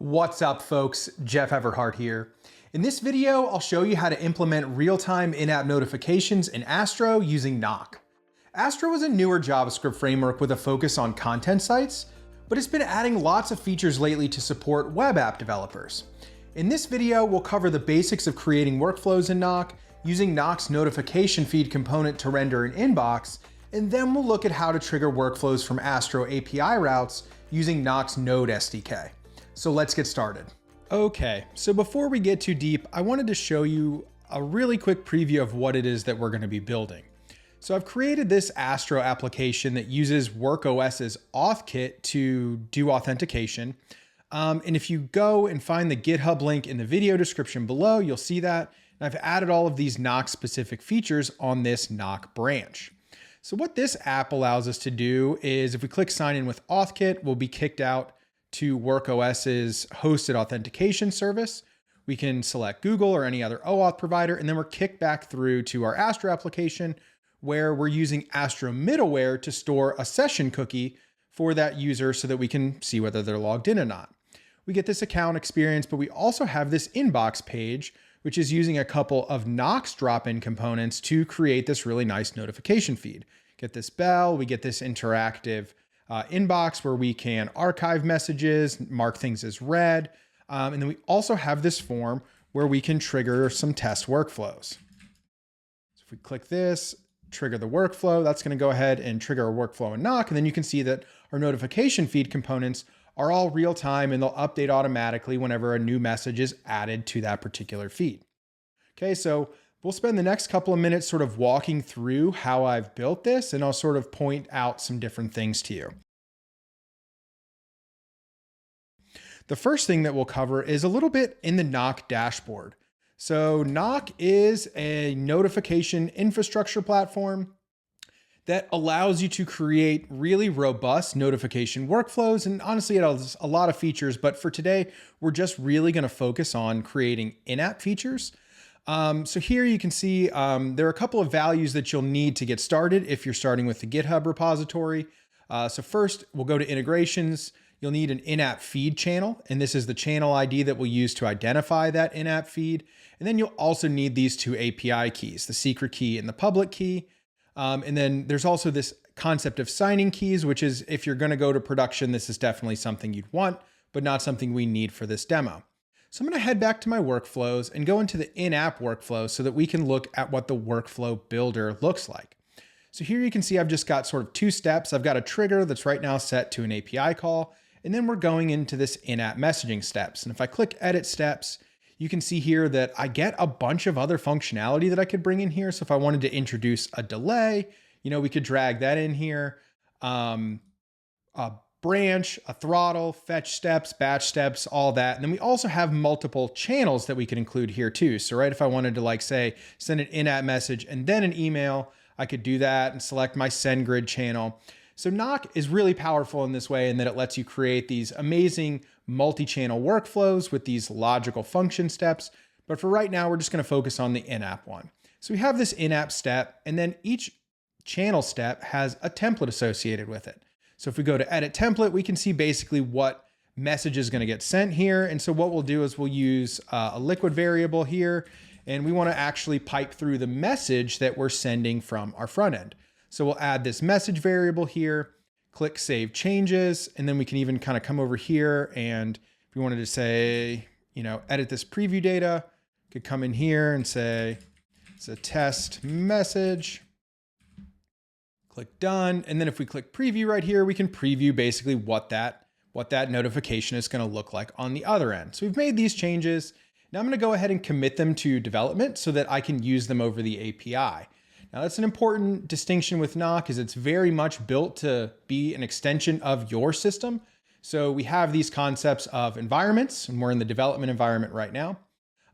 What's up, folks? Jeff Everhart here. In this video, I'll show you how to implement real-time in-app notifications in Astro using Knock. Astro is a newer JavaScript framework with a focus on content sites, but it's been adding lots of features lately to support web app developers. In this video, we'll cover the basics of creating workflows in Knock, using Knock's notification feed component to render an inbox, and then we'll look at how to trigger workflows from Astro API routes using Knock's Node SDK. So let's get started. Okay, so before we get too deep, I wanted to show you a really quick preview of what it is that we're going to be building. So I've created this Astro application that uses WorkOS's AuthKit to do authentication. And if you go and find the GitHub link in the video description below, you'll see that. And I've added all of these Knock specific features on this Knock branch. So what this app allows us to do is if we click sign in with AuthKit, we'll be kicked out to WorkOS's hosted authentication service. We can select Google or any other OAuth provider, and then we're kicked back through to our Astro application where we're using Astro middleware to store a session cookie for that user so that we can see whether they're logged in or not. We get this account experience, but we also have this inbox page, which is using a couple of Knock's drop-in components to create this really nice notification feed. Get this bell, we get this interactive inbox where we can archive messages, mark things as read. And then we also have this form where we can trigger some test workflows. So if we click this, trigger the workflow, that's going to go ahead and trigger a workflow in Knock. And then you can see that our notification feed components are all real time and they'll update automatically whenever a new message is added to that particular feed. Okay, so we'll spend the next couple of minutes sort of walking through how I've built this, and I'll sort of point out some different things to you. The first thing that we'll cover is a little bit in the Knock dashboard. So Knock is a notification infrastructure platform that allows you to create really robust notification workflows. And honestly, it has a lot of features, but for today, we're just really going to focus on creating in-app features. So here you can see there are a couple of values that you'll need to get started if you're starting with the GitHub repository. So first, we'll go to integrations. You'll need an in-app feed channel, and this is the channel ID that we'll use to identify that in-app feed. And then you'll also need these two API keys, the secret key and the public key. And then there's also this concept of signing keys, which is if you're going to go to production, this is definitely something you'd want, but not something we need for this demo. So I'm going to head back to my workflows and go into the in-app workflow so that we can look at what the workflow builder looks like. So here you can see I've just got sort of two steps. I've got a trigger that's right now set to an API call, and then we're going into this in-app messaging steps. And if I click edit steps, you can see here that I get a bunch of other functionality that I could bring in here. So if I wanted to introduce a delay, we could drag that in here. A branch, a throttle, fetch steps, batch steps, all that. And then we also have multiple channels that we can include here too. So right, if I wanted to say send an in-app message and then an email, I could do that and select my send grid channel. So Knock is really powerful in this way in that it lets you create these amazing multi-channel workflows with these logical function steps. But for right now, we're just going to focus on the in-app one. So we have this in-app step, and then each channel step has a template associated with it. So if we go to edit template, we can see basically what message is going to get sent here. And so what we'll do is we'll use a liquid variable here, and we want to actually pipe through the message that we're sending from our front end. So we'll add this message variable here, click save changes, and then we can even kind of come over here. And if we wanted to say, edit this preview data, could come in here and say, it's a test message. Click done. And then if we click preview right here, we can preview basically what that notification is going to look like on the other end. So we've made these changes. Now I'm going to go ahead and commit them to development so that I can use them over the API. Now that's an important distinction with Knock, is it's very much built to be an extension of your system. So we have these concepts of environments, and we're in the development environment right now.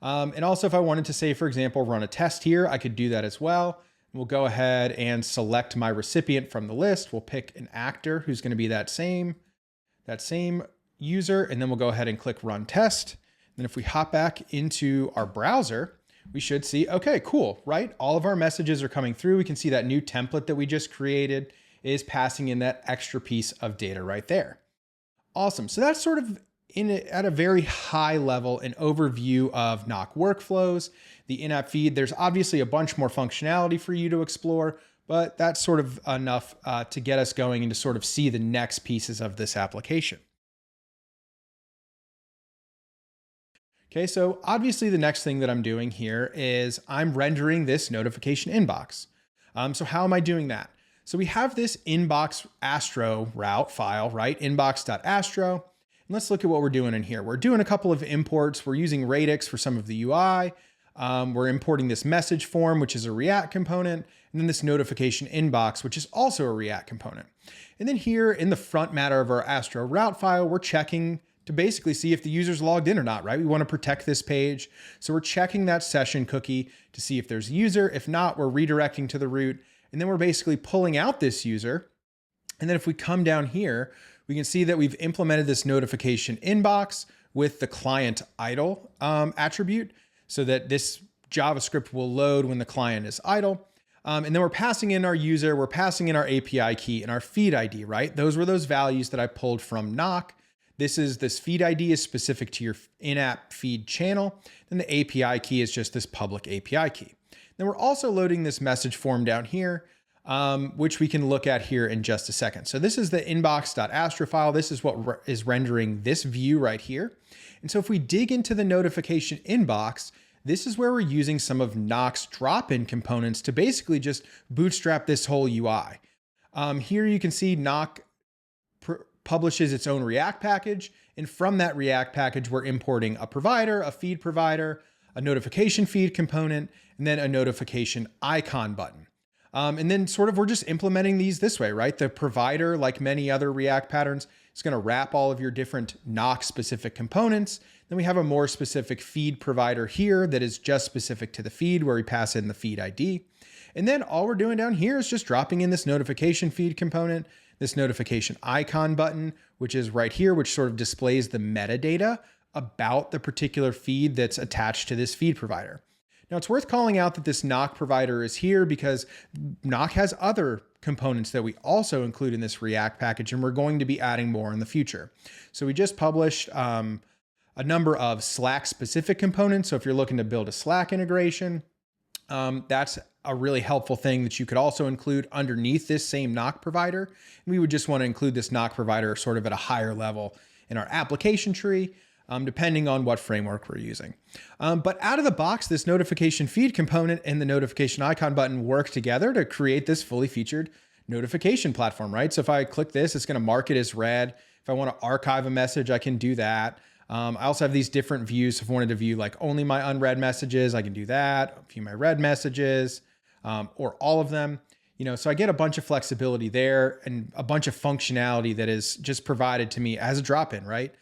And also if I wanted to say, for example, run a test here, I could do that as well. We'll go ahead and select my recipient from the list. We'll pick an actor who's going to be that same user, and then we'll go ahead and click run test. Then if we hop back into our browser, we should see, okay, cool, right? All of our messages are coming through. We can see that new template that we just created is passing in that extra piece of data right there. Awesome. So that's sort of at a very high level an overview of knock workflows, the in-app feed. There's obviously a bunch more functionality for you to explore, but that's sort of enough to get us going and to sort of see the next pieces of this application. Okay, so obviously the next thing that I'm doing here is I'm rendering this notification inbox. So how am I doing that? So we have this inbox Astro route file, right? Inbox.astro. And let's look at what we're doing in here. We're doing a couple of imports. We're using Radix for some of the UI. We're importing this message form, which is a React component, and then this notification inbox, which is also a React component. And then here in the front matter of our Astro route file, we're checking to basically see if the user's logged in or not, right? We want to protect this page. So we're checking that session cookie to see if there's a user. If not, we're redirecting to the root. And then we're basically pulling out this user. And then if we come down here, we can see that we've implemented this notification inbox with the client idle attribute so that this JavaScript will load when the client is idle. And then we're passing in our user, we're passing in our API key and our feed ID, right? Those were those values that I pulled from Knock. This feed ID is specific to your in-app feed channel. Then the API key is just this public API key. Then we're also loading this message form down here, which we can look at here in just a second. So this is the inbox.astro file. This is what is rendering this view right here. And so if we dig into the notification inbox, this is where we're using some of Knock's drop-in components to basically just bootstrap this whole UI. Here you can see Knock publishes its own React package. And from that React package, we're importing a provider, a feed provider, a notification feed component, and then a notification icon button. And then sort of we're just implementing these this way, right? The provider, like many other React patterns, is going to wrap all of your different Knock specific components. Then we have a more specific feed provider here that is just specific to the feed where we pass in the feed ID. And then all we're doing down here is just dropping in this notification feed component, this notification icon button, which is right here, which sort of displays the metadata about the particular feed that's attached to this feed provider. Now it's worth calling out that this Knock provider is here because Knock has other components that we also include in this React package, and we're going to be adding more in the future. So we just published a number of Slack specific components. So if you're looking to build a Slack integration, that's a really helpful thing that you could also include underneath this same Knock provider. And we would just want to include this Knock provider sort of at a higher level in our application tree, depending on what framework we're using. But out of the box, this notification feed component and the notification icon button work together to create this fully featured notification platform, right? So if I click this, it's going to mark it as read. If I want to archive a message, I can do that. I also have these different views. If I wanted to view like only my unread messages, I can do that. View my read messages, or all of them. So I get a bunch of flexibility there and a bunch of functionality that is just provided to me as a drop-in, right?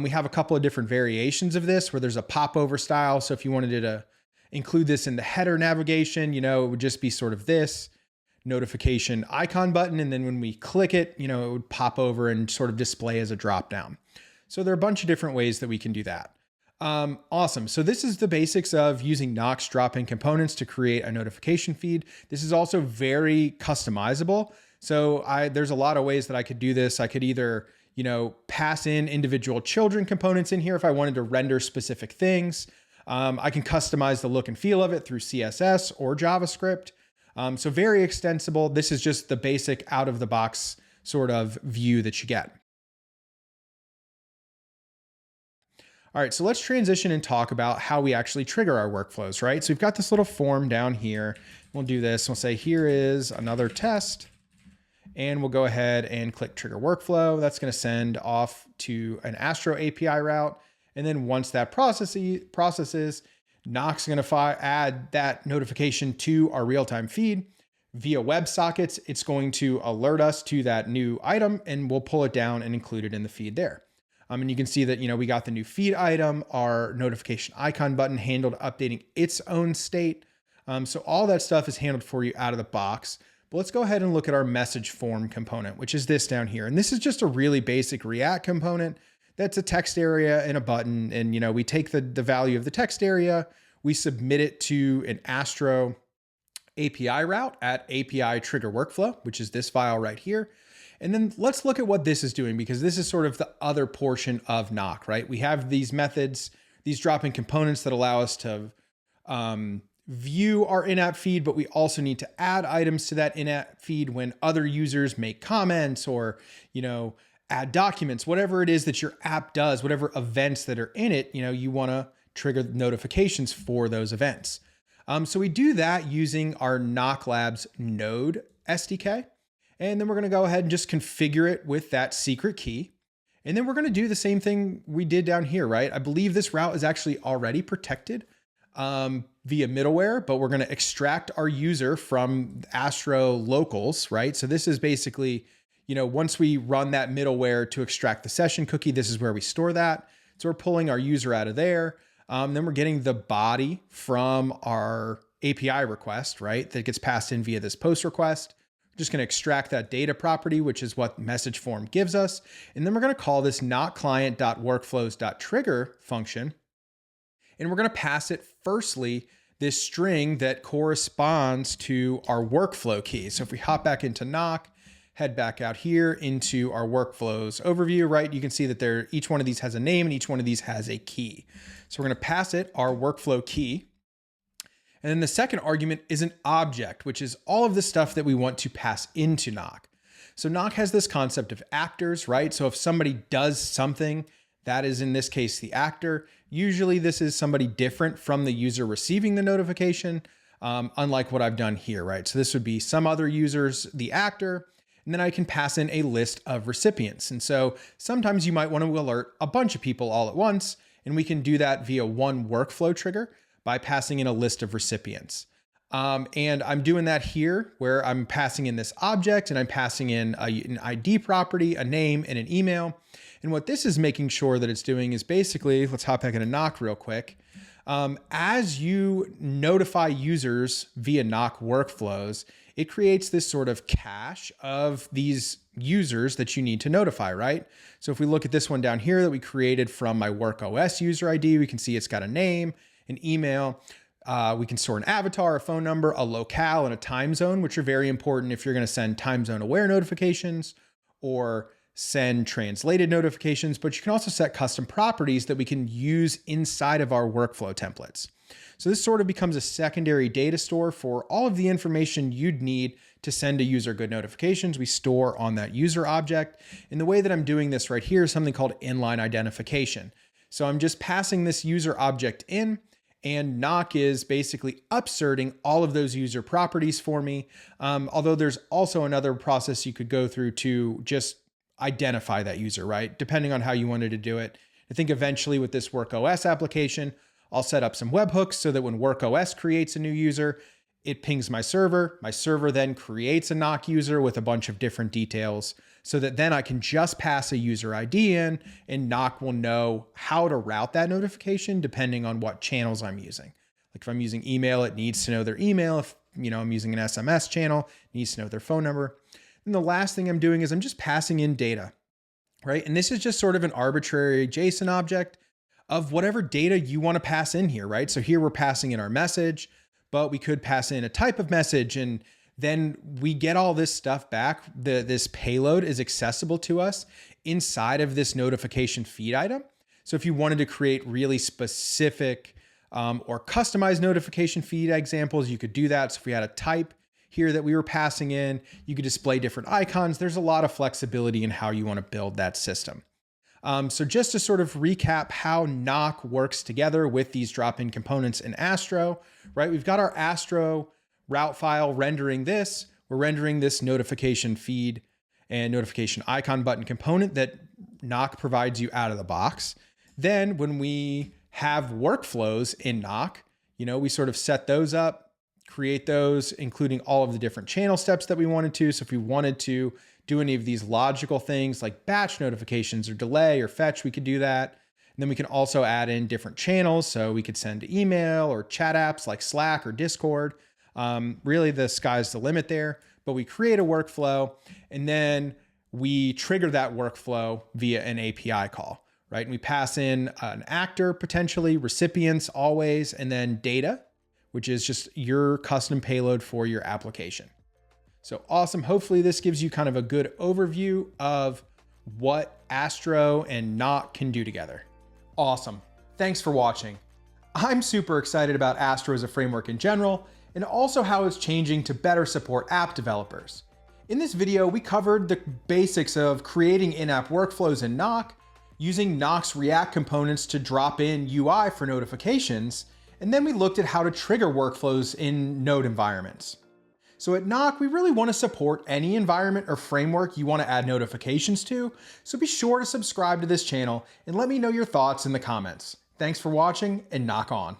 We have a couple of different variations of this where there's a popover style. So if you wanted to include this in the header navigation, it would just be sort of this notification icon button. And then when we click it, it would pop over and sort of display as a drop-down. So there are a bunch of different ways that we can do that. Awesome. So this is the basics of using Knock's drop-in components to create a notification feed. This is also very customizable. So there's a lot of ways that I could do this. I could either, pass in individual children components in here if I wanted to render specific things. I can customize the look and feel of it through CSS or JavaScript. So very extensible. This is just the basic out of the box sort of view that you get. All right, so let's transition and talk about how we actually trigger our workflows, right? So we've got this little form down here. We'll do this. We'll say, here is another test. And we'll go ahead and click trigger workflow. That's going to send off to an Astro API route. And then once that processes, Knock's going to add that notification to our real-time feed. Via WebSockets, it's going to alert us to that new item, and we'll pull it down and include it in the feed there. And you can see that, we got the new feed item, our notification icon button handled updating its own state. So all that stuff is handled for you out of the box. But let's go ahead and look at our message form component, which is this down here. And this is just a really basic React component that's a text area and a button. And, we take the value of the text area, we submit it to an Astro API route at API trigger workflow, which is this file right here. And then let's look at what this is doing, because this is sort of the other portion of knock, right? We have these methods, these drop-in components that allow us to view our in-app feed, but we also need to add items to that in-app feed when other users make comments or, add documents, whatever it is that your app does, whatever events that are in it, you want to trigger notifications for those events. So we do that using our Knock Labs Node SDK. And then we're going to go ahead and just configure it with that secret key. And then we're going to do the same thing we did down here, right? I believe this route is actually already protected via middleware, but we're going to extract our user from Astro locals, right? So this is basically, once we run that middleware to extract the session cookie, this is where we store that. So we're pulling our user out of there. Then we're getting the body from our API request, right? That gets passed in via this post request. We're just going to extract that data property, which is what message form gives us. And then we're going to call this nockclient.workflows.trigger function. And we're going to pass it firstly, this string that corresponds to our workflow key. So if we hop back into Knock, head back out here into our workflows overview, right? You can see that each one of these has a name and each one of these has a key. So we're going to pass it our workflow key. And then the second argument is an object, which is all of the stuff that we want to pass into Knock. So Knock has this concept of actors, right? So if somebody does something, that is in this case the actor. Usually this is somebody different from the user receiving the notification, unlike what I've done here, right? So this would be some other users, the actor, and then I can pass in a list of recipients. And so sometimes you might want to alert a bunch of people all at once, and we can do that via one workflow trigger by passing in a list of recipients. And I'm doing that here where I'm passing in this object and I'm passing in an ID property, a name, and an email. And what this is making sure that it's doing is basically, let's hop back into Knock real quick. As you notify users via Knock workflows, it creates this sort of cache of these users that you need to notify, right? So if we look at this one down here that we created from my WorkOS user ID, we can see it's got a name, an email. We can store an avatar, a phone number, a locale, and a time zone, which are very important if you're going to send time zone aware notifications or send translated notifications, but you can also set custom properties that we can use inside of our workflow templates. So this sort of becomes a secondary data store for all of the information you'd need to send a user good notifications. We store on that user object. And the way that I'm doing this right here is something called inline identification. So I'm just passing this user object in, and Knock is basically upserting all of those user properties for me. Although there's also another process you could go through to just identify that user, right? Depending on how you wanted to do it. I think eventually with this WorkOS application, I'll set up some webhooks so that when WorkOS creates a new user, it pings my server. My server then creates a Knock user with a bunch of different details so that then I can just pass a user ID in and Knock will know how to route that notification depending on what channels I'm using. Like if I'm using email, it needs to know their email. If I'm using an SMS channel, it needs to know their phone number. And the last thing I'm doing is I'm just passing in data, right? And this is just sort of an arbitrary JSON object of whatever data you want to pass in here, right? So here we're passing in our message, but we could pass in a type of message and then we get all this stuff back. This payload is accessible to us inside of this notification feed item. So if you wanted to create really specific or customized notification feed examples, you could do that. So if we had a type here that we were passing in, you could display different icons. There's a lot of flexibility in how you want to build that system. So just to sort of recap how Knock works together with these drop-in components in Astro, right? We've got our Astro route file rendering this. We're rendering this notification feed and notification icon button component that Knock provides you out of the box. Then when we have workflows in Knock, we sort of set those up, create those, including all of the different channel steps that we wanted to. So if we wanted to do any of these logical things like batch notifications or delay or fetch, we could do that. And then we can also add in different channels. So we could send email or chat apps like Slack or Discord. Really the sky's the limit there, but we create a workflow and then we trigger that workflow via an API call, right? And we pass in an actor, potentially recipients always, and then data, which is just your custom payload for your application. So awesome. Hopefully this gives you kind of a good overview of what Astro and Knock can do together. Awesome. Thanks for watching. I'm super excited about Astro as a framework in general, and also how it's changing to better support app developers. In this video, we covered the basics of creating in-app workflows in Knock, using Knock's React components to drop in UI for notifications, and then we looked at how to trigger workflows in Node environments. So at Knock, we really want to support any environment or framework you want to add notifications to, so be sure to subscribe to this channel and let me know your thoughts in the comments. Thanks for watching, and knock on.